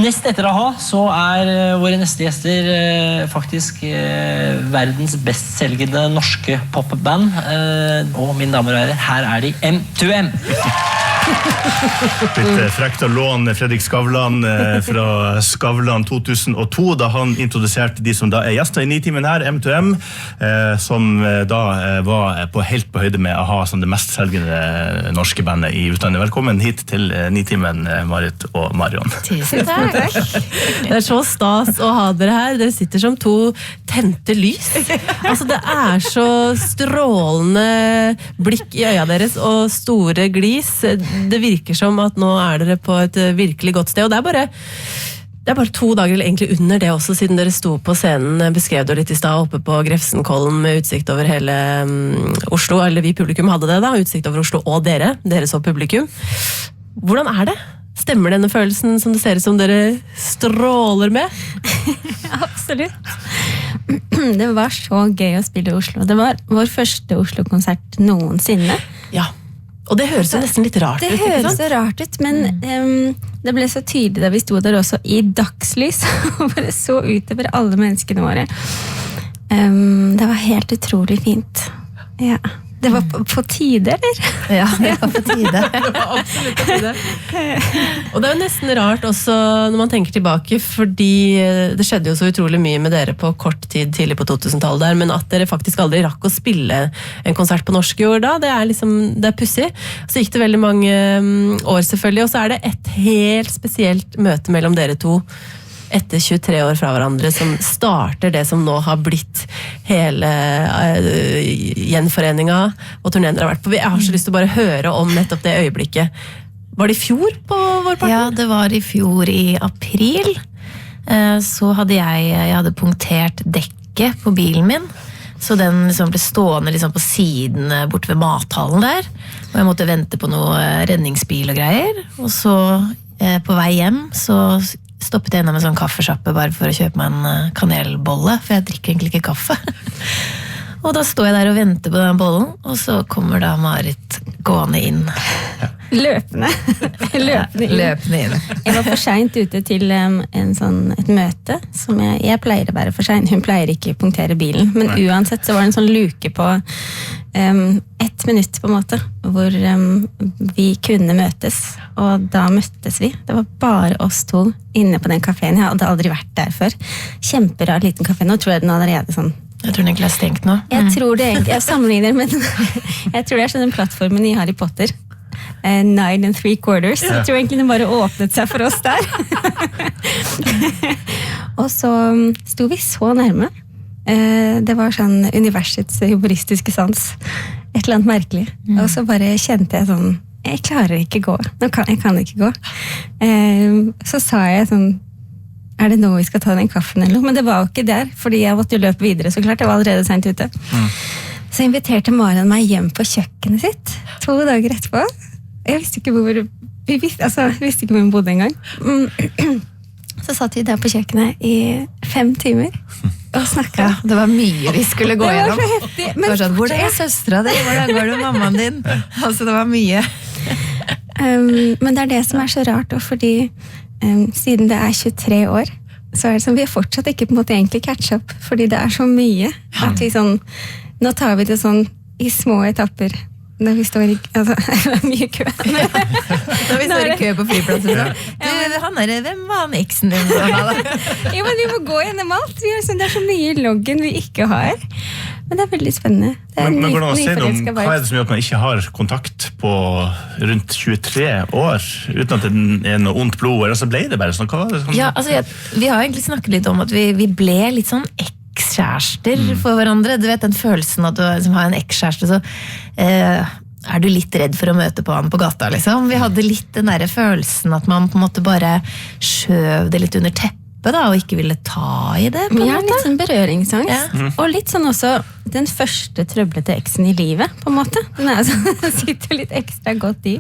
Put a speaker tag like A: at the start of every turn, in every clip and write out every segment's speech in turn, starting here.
A: Nest etter A-ha så våre neste gjester faktisk verdens bestselgende norske popband. Og mine damer og herrer, her de M2M.
B: Litt frekt å låne Fredrik Skavlan fra Skavlan 2002, da han introduserte de som da gjester i Nitimen her, M2M, som da var helt på høyde med A-ha som det mest selgende norske bandet i utlandet. Velkommen hit til Nitimen, Marit og Marion.
C: Tusen takk. Det så stas å ha dere her. Dere sitter som to tente lys. Altså, det så strålende blikk i øya deres og store glis. Det virker som at nå dere på et virkelig godt sted, og det bare 2 dager eller egentlig under det også, siden dere sto på scenen, beskrev du litt i sted, oppe på Grefsenkollen med utsikt over hele Oslo, eller vi publikum hadde det da, utsikt over Oslo og dere så publikum. Hvordan det? Stemmer denne følelsen som det ser ut som dere stråler med?
D: Absolutt. Det var så gøy å spille i Oslo. Det var vår første Oslo-konsert noensinne.
C: Ja. Og det høres jo nesten litt rart ut.
D: Det høres så rart ut, men det ble så tydelig da vi sto der også i dagslys og bare så utover alle menneskene våre. Det var helt utrolig fint. Ja. Det var på tide, eller?
C: Ja, det var på tide. Det var absolutt på tide. Og det jo nesten rart også når man tenker tilbake, fordi det skjedde jo så utrolig mye med dere på kort tid tidlig på 2000-tallet der, men at dere faktisk aldri rakk å spille en konsert på norsk jord da, det pussig. Så gikk det veldig mange år selvfølgelig, og så det et helt spesielt møte mellom dere to etter 23 år fra hverandre, som starter det som nå har blitt hele gjenforeninga og turneen dere har vært på. Jeg har så lyst til å bare høre om nettopp det øyeblikket. Var det i fjor på vår parten?
E: Ja, det var i fjor i april. Så hadde jeg hadde punktert dekket på bilen min, så den liksom ble stående liksom på siden bort ved mathallen der, og jeg måtte vente på noe redningsbil og greier, og så på vei hjem så stoppet jeg innom en sånn kaffesjappe bare for å kjøpe meg en kanelbolle, for jeg drikker egentlig ikke kaffe. Og da står jeg der og venter på den bollen, og så kommer da Marit gående inn.
D: Løpende inn. Jeg var for sent ute til et møte, som jeg pleier å være for sent. Hun pleier ikke å punktere bilen, men uansett så var det en sånn luke på 1 minutt på en måte, hvor vi kunne møtes, og da møttes vi. Det var bare oss to inne på den kaféen. Jeg hadde aldri vært der før. Kjemperar liten kafé. Nå tror jeg den allerede sånn.
E: Jeg tror den egentlig stengt nå.
D: Jeg tror det egentlig, jeg sammenligner med jeg tror det sånn den plattformen i Harry Potter. 9 3/4. Så jeg tror egentlig den bare åpnet seg for oss der. Og så sto vi så nærme. Det var sånn universets humoristiske sans. Et eller annet merkelig. Og så bare kjente jeg sånn, jeg klarer ikke gå. Jeg kan ikke gå. Så sa jeg sånn, det nå vi skal ta den kaffen eller noe? Men det var jo ikke der, fordi jeg måtte jo løpe videre, så klart. Jeg var allerede sent ute. Så inviterte Marion meg hjem på kjøkkenet sitt 2 dager etterpå. Jeg visste ikke hvor vi visste ikke hvor vi bodde en gang. Så satt vi der på kjøkkenet i 5 timer og snakket.
E: Ja, det var mye vi skulle gå gjennom.
D: Det var så heftig.
E: Det var sånn, hvor søstera di? Hvordan går det med mammaen din? Altså, det var mye.
D: Men det det som så rart, og fordi siden det 23 år, så det som vi fortsatt ikke på en måte egentlig catch up, fordi det så mye at vi sånn, nå tar vi det sånn i små etapper når vi står i, altså, det mye kø.
E: Når vi står i kø på flyplasser. Hvem var han eksen din?
D: Ja, men vi må gå gjennom alt. Det så mye i loggen vi ikke har. Men det veldig spennende.
B: Men hvordan si noe om hva det som gjør at man ikke har kontakt på rundt 23 år, uten at det noe ondt blod, eller så ble det bare sånn?
E: Ja, altså, vi har egentlig snakket litt om at vi ble litt sånn ekskjærester for hverandre. Du vet den følelsen at du liksom, har en ekskjæreste, så du litt redd for å møte på han på gata, liksom. Vi hadde litt den der følelsen at man på en måte bare skjøv det litt under teppet, da, og ikke ville ta i det.
D: Ja, litt sånn berøringsangst. Ja. Og litt sånn også den første trøblete eksen i livet, på en måte. Den sitter litt ekstra godt i.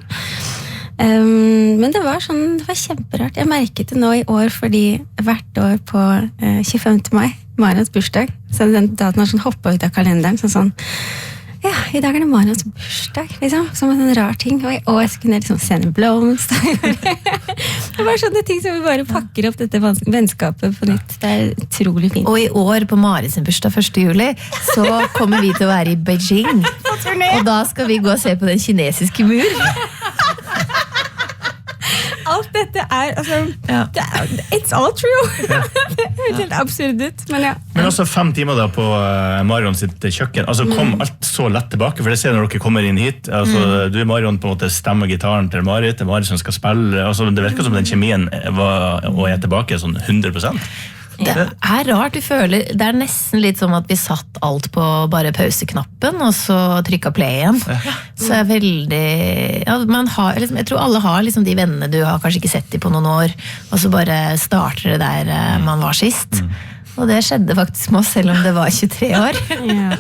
D: Men det var kjemperart. Jeg merket det nå i år, fordi hvert år på 25. mai, Marians bursdag, så den daten har sånn hoppet ut av kalenderen, sånn, Ja, i dag det Marions bursdag, liksom. Som en sånn rar ting. Og jeg skulle liksom sende blomster. Det var sånne ting som vi bare pakker opp dette vennskapet på nytt. Det utrolig fint.
E: Og i år på Marit sin bursdag 1. juli, så kommer vi til å være i Beijing. Og da skal vi gå og se på den kinesiske mur.
D: Alt dette altså, it's all true. Det høres helt absurd ut, men ja.
B: Men altså 5 timer da på Marion sitt kjøkken, altså kom alt så lett tilbake, for det ser når dere kommer inn hit, altså du Marion på en måte stemmer gitaren til Marit, det Marit som skal spille, altså det virker som den kjemien var, og tilbake sånn 100%.
E: Det rart, vi føler, det nesten litt som at vi satt alt på bare pauseknappen, og så trykket play igjen. Så veldig, ja, man har, liksom, jeg tror alle har liksom de vennene du har kanskje ikke sett i på noen år, og så bare starter det der man var sist. Og det skjedde faktisk med oss, selv om det var 23 år.
C: Ja.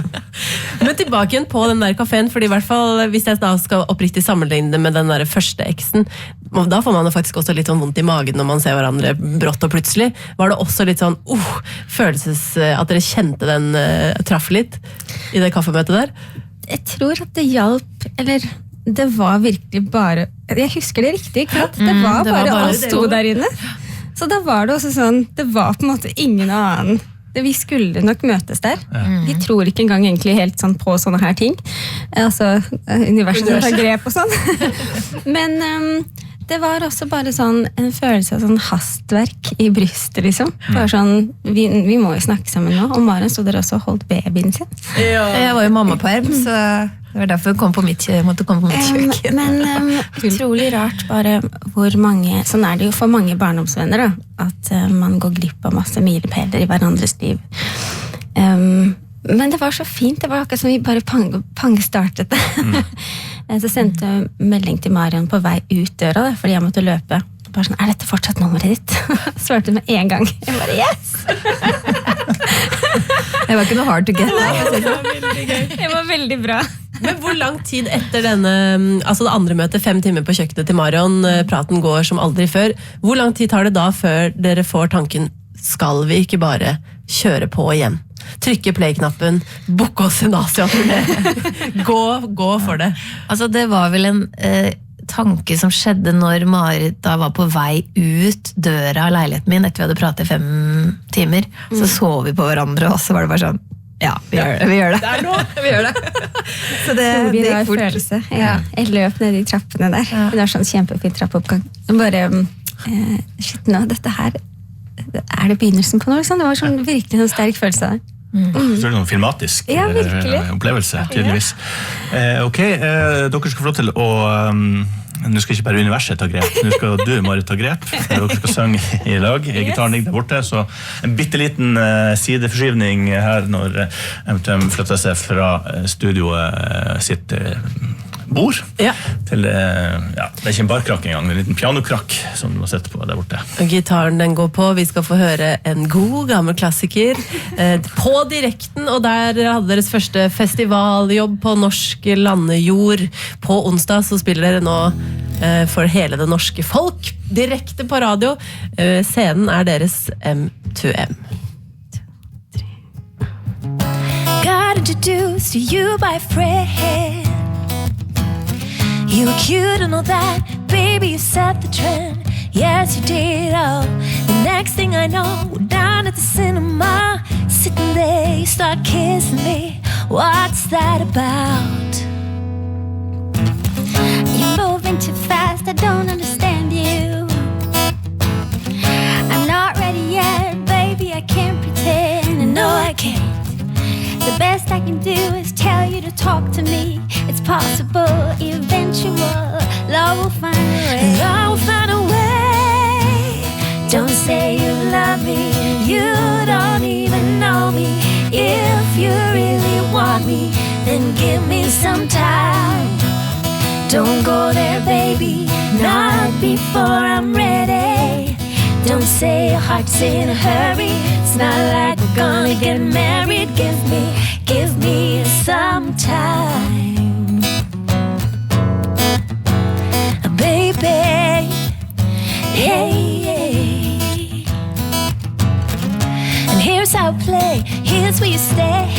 C: Men tilbake igjen på den der kaféen, fordi i hvert fall hvis jeg da skal oppriktig sammenligne det med den der første eksen, da får man faktisk også litt sånn vondt i magen når man ser hverandre brått og plutselig. Var det også litt sånn, følelses, at dere kjente den traff litt i det kaffemøtet der?
D: Jeg tror at det hjalp, eller det var virkelig bare, jeg husker det riktig, ikke sant? Det var bare oss to der inne. Så da var det også sånn, det var på en måte ingen annen. Vi skulle nok møtes der. Vi tror ikke engang egentlig helt sånn på sånne her ting. Altså, universet tar grep og sånn. Men det var også bare sånn en følelse av sånn hastverk i brystet, liksom. Bare sånn, vi må jo snakke sammen nå. Og Maren stod der også og holdt babyen sin.
E: Ja. Jeg var jo mammaperm, så det var derfor jeg måtte komme på mitt kjøkken.
D: Men utrolig rart bare hvor mange, sånn det jo for mange barndomsvenner da, at man går glipp av masse milepæler i hverandres liv. Men det var så fint, det var akkurat som vi bare pangstartet det. Så sendte jeg melding til Marion på vei ut døra, da, fordi jeg måtte løpe. Bare sånn, dette fortsatt nummeret ditt? Svarte med en gang. Jeg bare, yes!
E: Det var ikke noe hard to get.
D: Det var veldig bra.
C: Men hvor lang tid etter denne, altså det andre møtet, 5 timer på kjøkkenet til Marion, praten går som aldri før, hvor lang tid tar det da før dere får tanken, skal vi ikke bare kjøre på hjem? Trykke play-knappen, booke oss en Asia-turné. Gå for det.
E: Altså det var vel en tanke som skjedde når Marit da var på vei ut døra av leiligheten min etter vi hadde pratet i 5 timer. Så så vi på hverandre, og så var det bare sånn, ja, vi gjør det.
C: Det nå, vi gjør det.
E: Så det gikk fort.
D: Følelse. Ja. Jeg løp ned i trappene der. Det var sånn kjempefint trappeoppgang. Bare, shit nå, dette her, det begynnelsen på noe, liksom? Det var sånn virkelig en sterk følelse der.
B: Så det noen filmatisk opplevelse, tydeligvis. Ok, dere skal få lov til å nå skal ikke bare universet ta grep, nå skal du, Marit, ta grep. Dere skal synge i lag, gitaren ligger der borte, så en bitteliten sideforskyvning her når MTM flytter seg fra studioet sitt bord til, ja, det ikke en barkrakk engang, en liten pianokrakk som du har sett på der borte.
C: Gitaren den går på, vi skal få høre en god gammel klassiker på direkten, og der hadde deres første festivaljobb på norsk landejord. På onsdag så spiller dere nå for hele det norske folk, direkte på radio. Scenen deres M2M.
F: Got introduced to you by a friend. You were cute and all that, baby, you set the trend. Yes, you did, oh. The next thing I know, we're down at the cinema. Sitting there, you start kissing me. What's that about? You're moving too fast, I don't understand you. I'm not ready yet, baby, I can't pretend. I know I can't. The best I can do is tell you to talk to me. It's possible, eventual, love will find a way. Love will find a way. Don't say you love me, you don't even know me. If you really want me, then give me some time. Don't go there, baby, not before I'm ready. Don't say your heart's in a hurry. It's not like we're gonna get married. Give me some time, baby. Hey. And here's how I play. Here's where you stand.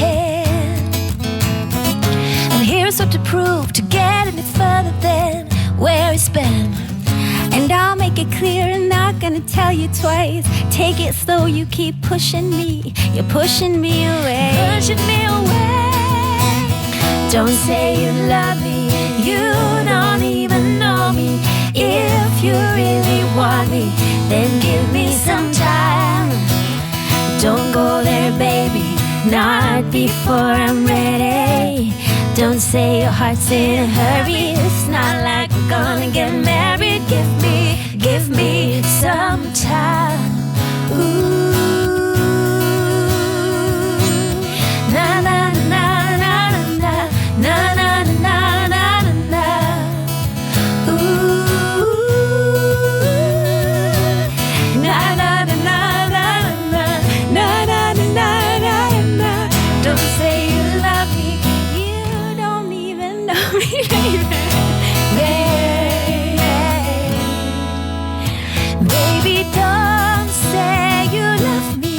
F: here's what to prove to get any further than where it's been. And I'll make it clear, I'm not gonna tell you twice. Take it slow, you keep pushing me. You're pushing me away. Pushing me away. Don't say you love me. You don't even know me. If you really want me, then give me some time. Don't go there, baby. Not before I'm ready. Don't say your heart's in a hurry. It's not like we're gonna get married. Give me some time. Ooh. Na na na na na na na na na na na. Ooh. Na na na na na na na na na na. Don't say you love me. You don't even know me, baby. Baby, don't say you love me,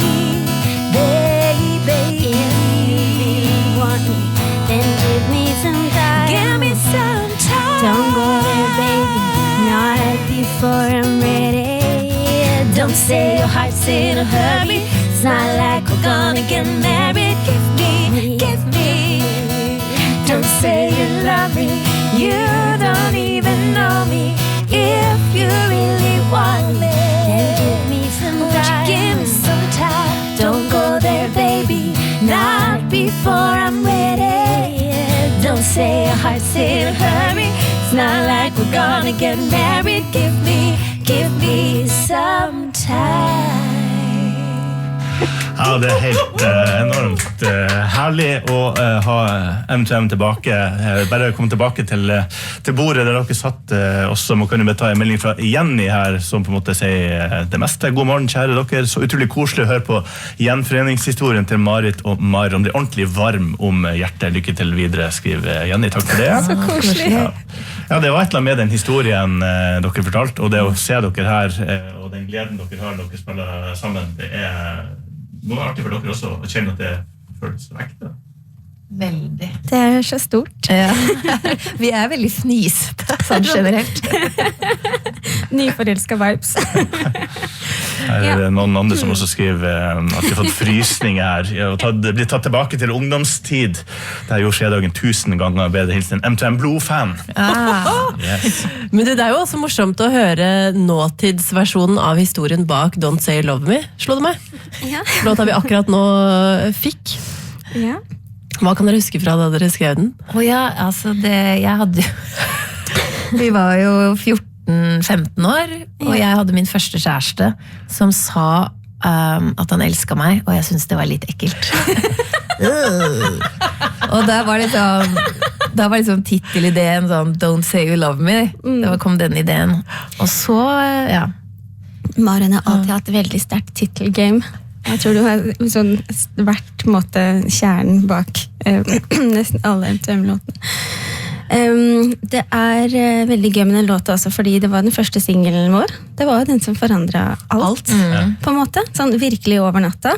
F: baby. If you want me, then give me some time. Give me some time. Don't go there, baby, not before I'm ready. Don't say your heart's in a hurry. It's not like we're gonna get married. Give me. Don't say you love me. You don't even know me. If you really want me, then give me some time. Give me some time. Don't go there, baby, not before I'm ready. Don't say your heart's in a hurry. It's not like we're gonna get married. Give me some time.
B: Ja, det helt enormt herlig å ha M2M tilbake. Bare komme tilbake til bordet der dere satt også. Man kan jo bare ta en melding fra Jenny her, som på en måte sier det meste. God morgen, kjære dere. Så utrolig koselig å høre på gjenforeningshistorien til Marit og Marion. Det ordentlig varm om hjertet. Lykke til videre, skriver Jenny. Takk for det.
D: Så koselig.
B: Ja, det var et eller annet med den historien dere fortalte, og det å se dere her, og den gleden dere har når dere spiller sammen, det må være artig for dere også å kjenne at det føles ekte.
E: Veldig.
D: Det er så stort.
E: Ja. Vi er veldig fnisete, sånn generelt.
D: Nyforelsket vibes.
B: Her er det noen andre som også skriver at de har fått frysning her. Det blir tatt tilbake til ungdomstid. Det er jo skjedagen 1000 ganger bedre hilsen en M2M Blod-fan. Yes.
C: Men det er jo også morsomt å høre nåtidsversjonen av historien bak Don't Say You Love Me, slo det meg.
D: Ja.
C: Låta vi akkurat nå fikk.
D: Ja.
C: Hva kan dere huske fra da dere skrev den?
E: Ja, altså jeg hadde jo Vi var jo 14-15 år, og jeg hadde min første kjæreste som sa at han elsket meg, og jeg syntes det var litt ekkelt. Og da var liksom titelideen sånn Don't Say You Love Me. Da kom den ideen. Og så, ja.
D: Maren har alltid hatt veldig sterkt titelgame. Jeg tror du har sånn vært måte kjernen bak nesten alle M2M-låtene. Det er veldig gøy med den låta også, fordi det var den første singelen vår. Det var jo den som forandret alt. På en måte, sånn virkelig over natta.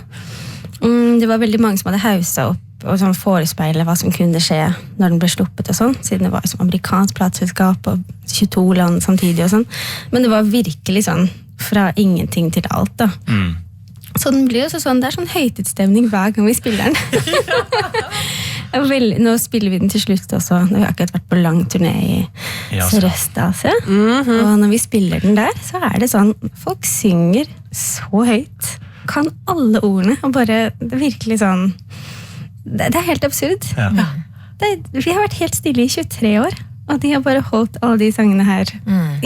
D: Det var veldig mange som hadde hauset opp og sånn forespeile hva som kunne skje når den ble sluppet og sånn, siden det var som amerikansk plateselskap og 22 land samtidig og sånn. Men det var virkelig sånn fra ingenting til alt da. Så den blir jo sånn, det er sånn høytidsstemning hver gang vi spiller den. Nå spiller vi den til slutt også. Nå har vi akkurat vært på lang turné i Sørøst-Asia. Og når vi spiller den der, så er det sånn, folk synger så høyt. Kan alle ordene, og bare, det er virkelig sånn, det er helt absurd.
B: Ja.
D: Vi har vært helt stille i 23 år. Og de har bare holdt alle de sangene her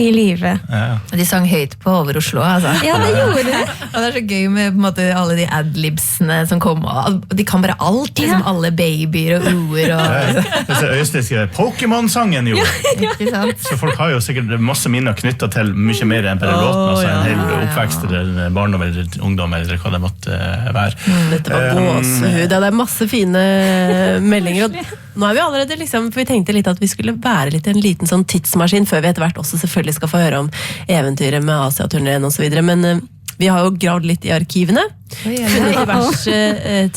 D: i livet.
B: Ja.
E: Og de sang høyt på over Oslo, altså.
D: Ja, det gjorde det.
E: Og det er så gøy med på en måte, alle de adlibsene som kom. Og de kan bare alt, liksom alle babyer og ord. Og,
B: Øystein skriver Pokémon-sangen jo.
E: ikke sant?
B: Så folk har jo sikkert masse minner knyttet til mye mer enn bare låten, altså en hel oppvekst eller barndom eller ungdom eller hva det måtte være.
C: Dette var gåsehud. Det er masse fine meldinger. Og nå er vi allerede liksom, for vi tenkte litt at vi skulle være litt en liten sånn tidsmaskin før vi etter hvert også selvfølgelig skal få høre om eventyret med Asia-turneren og så videre. Men vi har jo gravd litt i arkivene. funnet diverse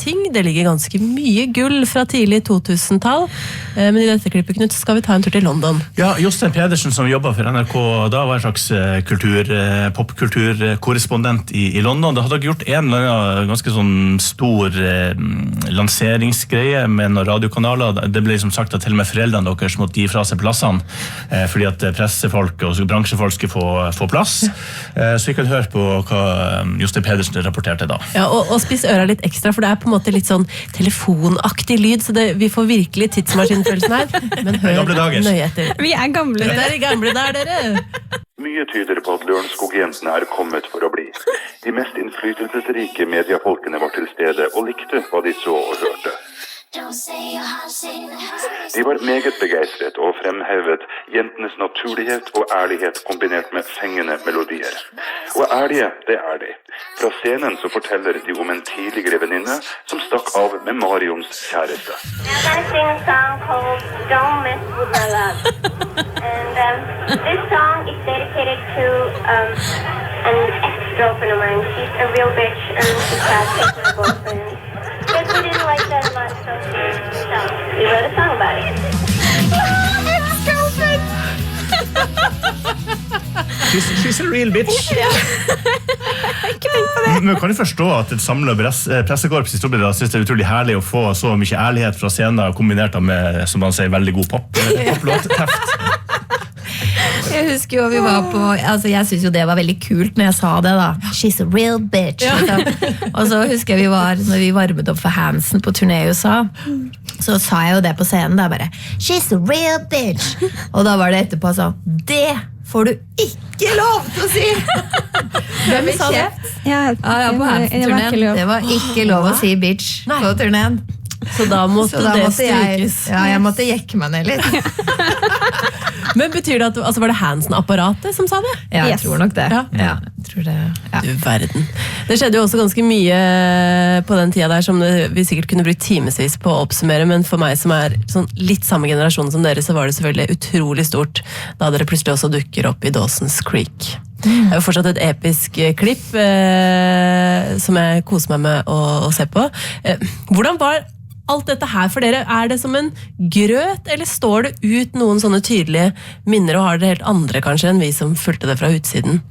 C: ting. Det ligger ganske mye gull fra tidlig 2000-tall. Men i dette klippet, Knut, skal vi ta en tur til London.
B: Ja, Jostein Pedersen som jobbet for NRK da var en slags popkulturkorrespondent i London. Det hadde gjort en eller annen ganske sånn stor lanseringsgreie med noen radiokanaler. Det ble liksom sagt at til og med foreldrene deres måtte gi fra seg plassene fordi at pressefolk og bransjefolk skulle få plass. Så vi kan høre på hva Jostein Pedersen rapporterte da.
C: Ja, og spiss øra litt ekstra, for det på en måte litt sånn telefonaktig lyd, så vi får virkelig tidsmaskinfølelsen her. Men hør nøye etter.
D: Vi gamle.
C: Det gamle der, dere.
G: Mye tyder på at Lørenskog-jentene kommet for å bli. De mest innflytelsesrike mediefolkene var til stede og likte hva de så og hørte. De var meget begeistret og fremhevet jentenes naturlighet og ærlighet kombinert med fengende melodier. Og ærlige, det de. Fra scenen så forteller de om en tidligere venninne som stakk av med Marions kjæreste.
F: I'm gonna sing a song called Don't Mess With My Love. And this song is dedicated to an ex-girlfriend of mine. She's a real bitch and she's had sex with her boyfriend. But we didn't like that much, so we wrote a song about it.
B: She's a real bitch. Men kan du forstå at et samlet pressekorps i Storbritannia synes det utrolig herlig å få så mye ærlighet fra scenen kombinert med, som man sier, veldig god poplåt-teft?
E: Jeg husker jo vi var på, altså jeg synes jo det var veldig kult når jeg sa det da. She's a real bitch. Og så husker jeg når vi varmet opp for Hansen på turné i USA, så sa jeg jo det på scenen da bare, she's a real bitch. Og da var det etterpå sånn, det får du ikke lov til å si. Hvem sa det?
D: Ja,
E: på Hansen-turneen. Det var ikke lov å si bitch på turneen.
C: Så da måtte det strykes.
E: Jeg måtte jekke meg ned litt.
C: Men betyr det at var det Hansen-apparatet som sa det?
E: Ja, jeg tror nok det.
C: Ja.
E: Jeg tror det. Ja.
C: Du verden. Det skjedde jo også ganske mye på den tida der som vi sikkert kunne brukt timesvis på å oppsummere, men for meg som sånn litt samme generasjon som dere, så var det selvfølgelig utrolig stort da dere plutselig også dukker opp i Dawson's Creek. Det jo fortsatt et episk klipp som jeg koser meg med å se på. Hvordan var alt dette her for dere? Det som en grøt, eller står det ut noen sånne tydelige minner, og har dere helt andre kanskje enn vi som fulgte det fra utsiden?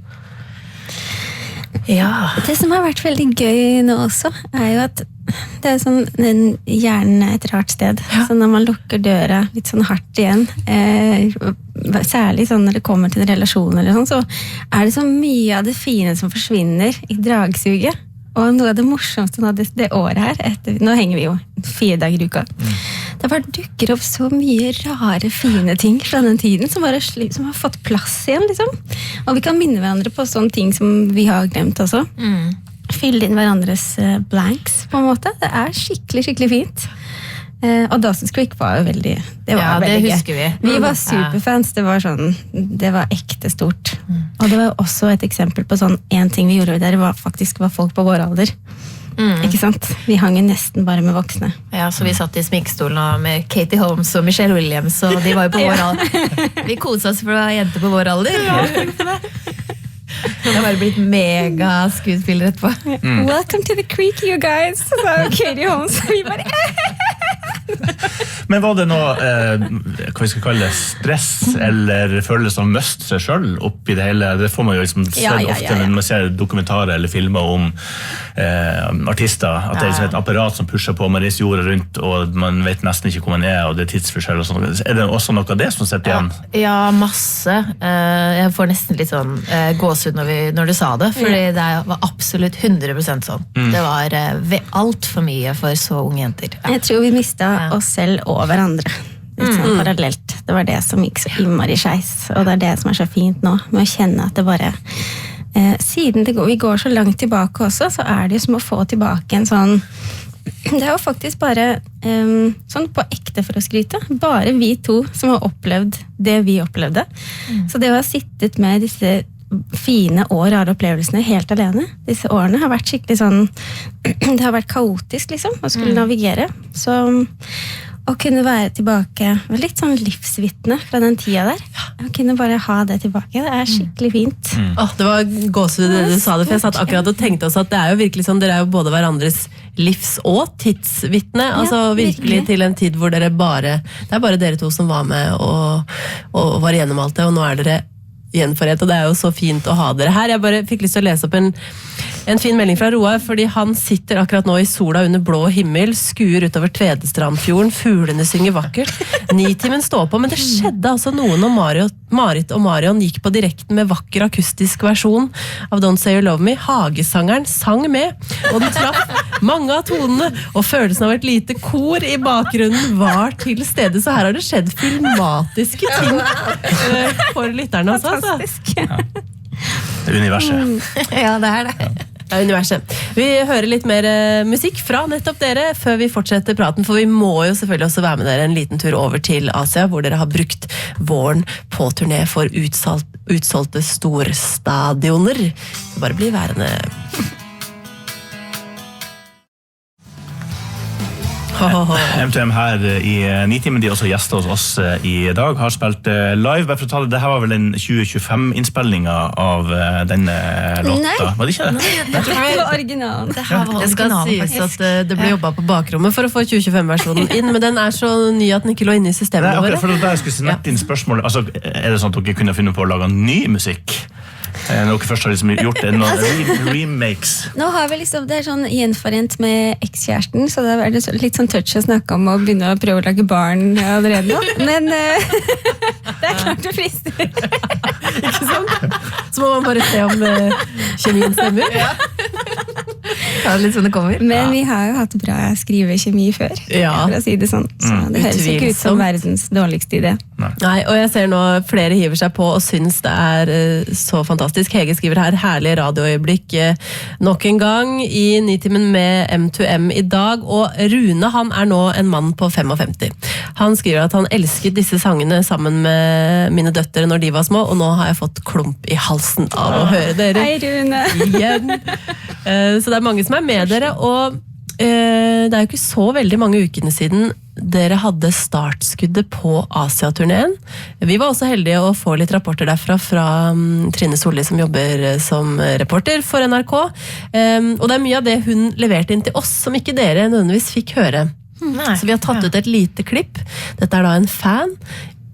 D: Ja. Det som har vært veldig gøy nå også, jo at det sånn, hjernen et rart sted. Ja. Så når man lukker døra litt sånn hardt igjen, særlig sånn når det kommer til relasjoner eller sånn, så det så mye av det fine som forsvinner i dragsuget. Og noe av det morsomste av det året her, nå henger vi jo 4 dager i uka, det bare dukker opp så mye rare, fine ting fra den tiden som har fått plass igjen, liksom. Og vi kan minne hverandre på sånne ting som vi har glemt også. Fylle inn hverandres blanks, på en måte. Det skikkelig, skikkelig fint. Og Dawson's Creek var jo veldig, det var veldig gøy.
E: Husker vi.
D: Vi var superfans, det var ekte stort. Og det var også et eksempel på sånn, en ting vi gjorde der, var folk på vår alder. Ikke sant? Vi hang nesten bare med voksne.
E: Ja, så vi satt i sminkestolen med Katie Holmes og Michelle Williams, og de var jo på vår alder. Vi koset oss for å ha jenter på vår alder. Det har bare blitt mega skuespiller etterpå.
D: Welcome to the creek, you guys, sa Katie Holmes. Vi bare...
B: Men var det noe, hva vi skal kalle det, stress eller følelse av møst seg selv oppi det hele? Det får man jo liksom ofte når man ser dokumentarer eller filmer om artister, at det liksom et apparat som pusher på, man reiser jorda rundt, og man vet nesten ikke hvor man og det tidsforskjell og sånn. Det også noe av det som setter igjen?
E: Ja, masse. Jeg får nesten litt sånn gåsehud når du sa det, fordi det var absolutt 100% sånn. Det var alt for mye for så unge jenter.
D: Jeg tror vi mistet oss selv og hverandre. Litt sånn parallelt. Det var det som gikk så innmari skeis, og det det som så fint nå, med å kjenne at det bare siden vi går så langt tilbake også, så det jo som å få tilbake en sånn, det jo faktisk bare sånn på ekte for å skryte, bare vi to som har opplevd det vi opplevde. Så det å ha sittet med disse fine og rare opplevelsene helt alene. Disse årene har vært skikkelig sånn, det har vært kaotisk liksom, å skulle navigere. Så, å kunne være tilbake, litt sånn livsvitne fra den tida der. Å kunne bare ha det tilbake, det skikkelig fint.
C: Det var gåsehud det du sa det, for jeg satt akkurat og tenkte også at det jo virkelig sånn, dere jo både hverandres livs- og tidsvitne, altså virkelig til en tid hvor dere det bare dere to som var med og var igjennom alt det, og nå dere gjenforent, og det jo så fint å ha dere her. Jeg bare fikk lyst til å lese opp en fin melding fra Roar, fordi han sitter akkurat nå i sola under blå himmel, skuer utover Tvedestrandfjorden, fuglene synger vakkert. 9-timen står på, men det skjedde altså noe når Marit og Marion gikk på direkten med vakker akustisk versjon av Don't Say You Love Me. Hagesangeren sang med, og den traff mange av tonene, og følelsen av et lite kor i bakgrunnen var til stede, så her har det skjedd filmatiske ting for lytterne også.
D: Fantastisk.
B: Det universet.
E: Ja, det det.
C: Universet. Vi hører litt mer musikk fra nettopp dere før vi fortsetter praten, for vi må jo selvfølgelig også være med dere en liten tur over til Asia, hvor dere har brukt våren på turné for utsolgte storstadioner. Så bare bli værende.
B: M2M her i 9-timen, de også gjester hos oss i dag, har spilt live. Bare for å ta det her var vel en 2025-innspillinga av denne låta.
D: Nei.
B: Var det ikke det?
D: Det var originalen.
C: Det skal sies at det ble jobbet på bakrommet for å få 2025-versjonen inn, men den så ny at den ikke lå inne i systemene
B: Nei,
C: våre.
B: for da jeg skulle si nett inn spørsmålet, altså, det sånn at dere kunne finne på å lage ny musikk? Når dere først har liksom gjort noen remakes.
D: Nå har vi liksom, det sånn gjenforent med ekskjæresten, så det det litt sånn touch å snakke om å begynne å prøve å lage barn allerede nå. Men det klart det frister.
C: Ikke sant? Så må man bare se om kjemien stemmer.
E: Det litt sånn det kommer.
D: Men vi har jo hatt bra skrivekjemi før, for å si det sånn. Så det høres ikke ut som verdens dårligste idé.
C: Nei, og jeg ser nå flere hiver seg på og syns det så fantastisk. Hege skriver her, herlige radioøyeblikk nok en gang i 9-timen med M2M i dag, og Rune, han nå en mann på 55. Han skriver at han elsket disse sangene sammen med mine døtre når de var små, og nå har jeg fått klump i halsen av å høre dere.
D: Hei, Rune!
C: Igjen. Så det mange som med dere, og det jo ikke så veldig mange ukene siden dere hadde startskuddet på Asia-turneen. Vi var også heldige å få litt rapporter derfra fra Trine Solli, som jobber som reporter for NRK. Og det mye av det hun leverte inn til oss, som ikke dere nødvendigvis fikk høre. Så vi har tatt ut et lite klipp. Dette da en fan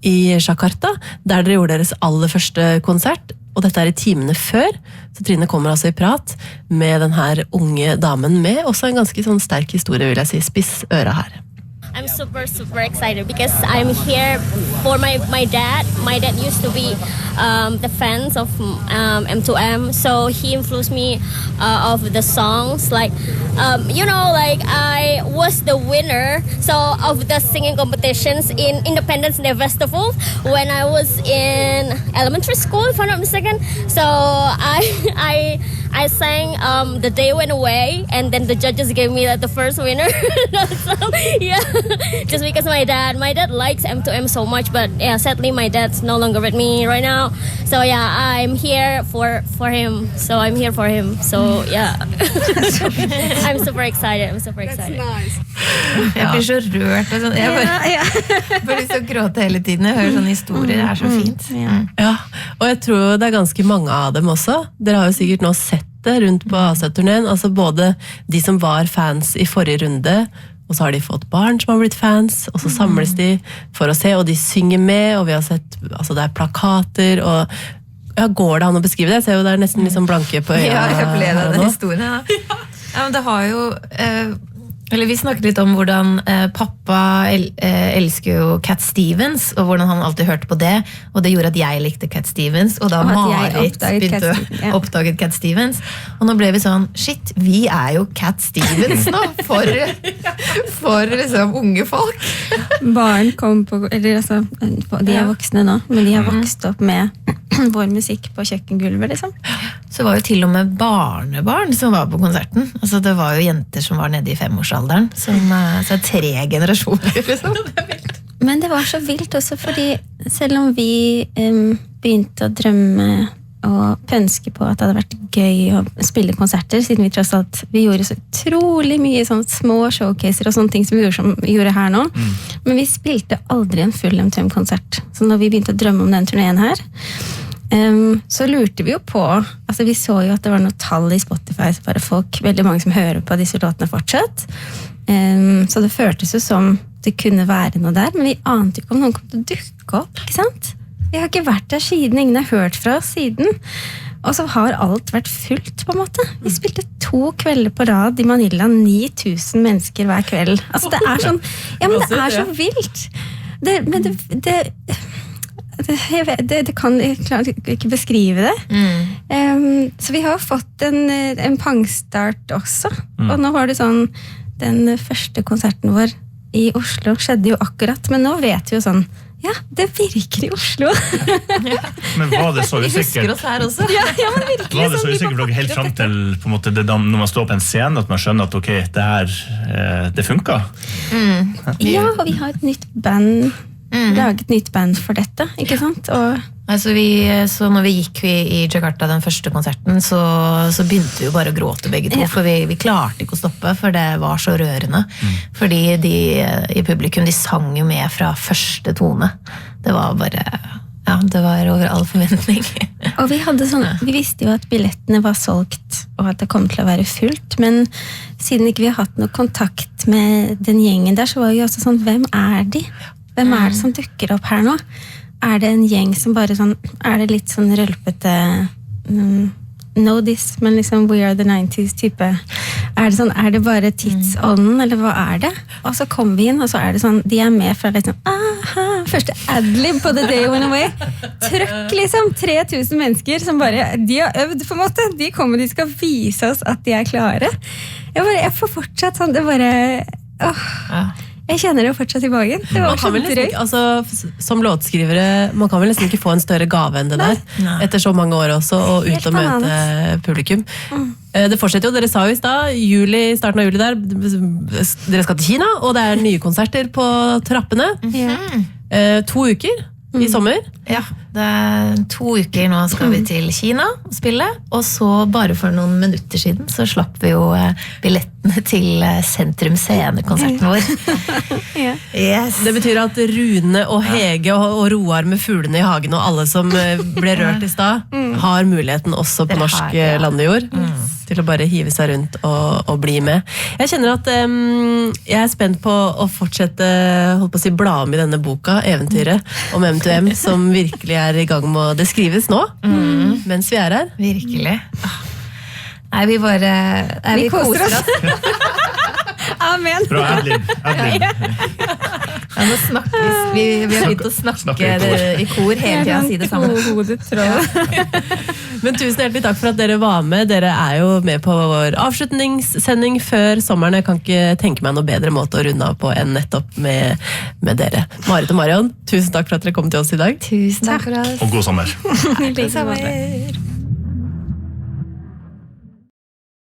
C: i Jakarta, der dere gjorde deres aller første konsert. Og dette i timene før, så Trine kommer altså i prat med den her unge damen med også en ganske sånn sterk historie, vil jeg si. Spiss øra her.
F: I'm super excited because I'm here for my dad. My dad used to be the fans of M2M, so he influenced me of the songs. Like, like I was the winner of the singing competitions in Independence Day Festival when I was in elementary school, if I'm not mistaken. So I sang The Day Went Away, and then the judges gave me the first winner. So, yeah. Just because my dad likes M2M so much, but yeah, sadly my dad's no longer with me right now. So yeah, I'm here for him. So I'm here for him. So yeah, I'm super excited.
D: That's nice.
E: Jeg blir så rørt. Og sånn. Jeg får lyst til å gråte hele tiden. Jeg hører sånne historier. Det så fint.
C: Ja, og jeg tror det ganske mange av dem også. Dere har jo sikkert nå sett det rundt på Asia-turneen. Altså både de som var fans i forrige runde, og så har de fått barn som har blitt fans, og så samles de for å se, og de synger med, og vi har sett, altså det plakater, og ja, går det an å beskrive det? Jeg ser jo det nesten liksom blanke på øya.
E: Ja, jeg ble den historien. Ja, men det har jo... Eller vi snakket litt om hvordan pappa elsker jo Cat Stevens, og hvordan han alltid hørte på det, og det gjorde at jeg likte Cat Stevens, og da Marit begynte å oppdage Cat Stevens, og nå ble vi sånn, shit, vi jo Cat Stevens nå, for liksom unge folk.
D: Barn kom på, eller altså, de voksne nå, men de har vokst opp med vår musikk på kjøkkengulvet, liksom.
E: Så var jo til og med barnebarn som var på konserten. Altså det var jo jenter som var nede i 5-årsalderen, så 3 generasjoner, liksom.
D: Men det var så vilt også, fordi selv om vi begynte å drømme og pønske på at det hadde vært gøy å spille konserter, siden vi tross alt vi gjorde så utrolig mye sånne små showcaser og sånne ting som vi gjorde her nå. Men vi spilte aldri en full M2M-konsert. Så når vi begynte å drømme om den turneen her, så lurte vi jo på, altså vi så jo at det var noe tall i Spotify, så bare veldig mange som hører på disse låtene fortsatt. Så det føltes jo som det kunne være noe der, men vi ante ikke om noen kom til å dukke opp, ikke sant? Vi har ikke vært der siden, ingen har hørt fra oss siden. Og så har alt vært fullt, på en måte. Vi spilte 2 kvelder på rad i Manila, 9000 mennesker hver kveld. Altså, det er sånn, ja, men det er så vilt. Jeg klarer ikke beskrive det. Så vi har fått en pangstart også. Og nå var det sånn, den første konserten vår i Oslo skjedde jo akkurat, men nå vet vi jo sånn, ja, det virker i Oslo.
B: Men var det så
E: Vi husker
B: usikkert?
E: oss her også.
D: Ja, men virkelig.
B: Var det så
D: sånn, vi
B: usikkert for dere helt frem til på en måte, det, når man står på en scene, at man skjønner at ok, det her, det funker?
D: Ja, og vi har et nytt band, laget et nytt band for dette, ikke sant?
E: Så når vi gikk i Jakarta den første konserten, så begynte vi jo bare å gråte begge to, for vi klarte ikke å stoppe, for det var så rørende. Fordi de i publikum, de sang jo med fra første tone. Det var bare, ja, det var over all forventning.
D: Og vi visste jo at billettene var solgt, og at det kom til å være fullt, men siden ikke vi har hatt noe kontakt med den gjengen der, så var vi også sånn, hvem er de? Hvem er det som dukker opp her nå? Er det en gjeng som bare sånn, er det litt sånn rølpete know this, men liksom we are the 90s type? Er det sånn, er det bare tidsånden, eller hva er det? Og så kommer vi inn, og så er det sånn, de er med fra litt sånn, aha, første adlib på The Day Went Away. Trøkk liksom, 3000 mennesker som bare, de har øvd på en måte, de kommer, de skal vise oss at de er klare. Jeg får fortsatt sånn, det bare, jeg kjenner det fortsatt i magen. Det var så drøyt.
C: Altså, som låtskrivere, man kan vel nesten ikke få en større gave enn det der, etter så mange år også, og ut og møte publikum. Det fortsetter jo, dere sa jo i sted, starten av juli der, dere skal til Kina, og det er nye konserter på trappene. 2 uker i sommer.
E: Ja, det er 2 uker nå skal vi til Kina og spille, og så bare for noen minutter siden så slapp vi jo billettene til Sentrum Scene-konserten vår. Yes.
C: Det betyr at Rune og Hege og Roar med fuglene i hagen og alle som ble rørt i sted, har muligheten også på norsk landjord til å bare hive seg rundt og bli med. Jeg kjenner at jeg er spent på å fortsette, holdt på å si, bla om i denne boka, eventyret om M2M, som virkelig er i gang med det skrives nå, mens vi er her.
E: Virkelig. Nei, vi koser oss.
D: Amen.
B: Bra, Adlib.
E: Ja, nå snakkes. Vi har begynt å snakke i kor hele tiden, si det sammen.
C: Men tusen hjertelig takk for at dere var med. Dere er jo med på vår avslutningssending før sommeren. Jeg kan ikke tenke meg noe bedre måte å runde av på enn nettopp med dere. Marit og Marion, tusen takk for at dere kom til oss i dag.
E: Tusen takk for oss.
B: Og god sommer.
D: God sommer.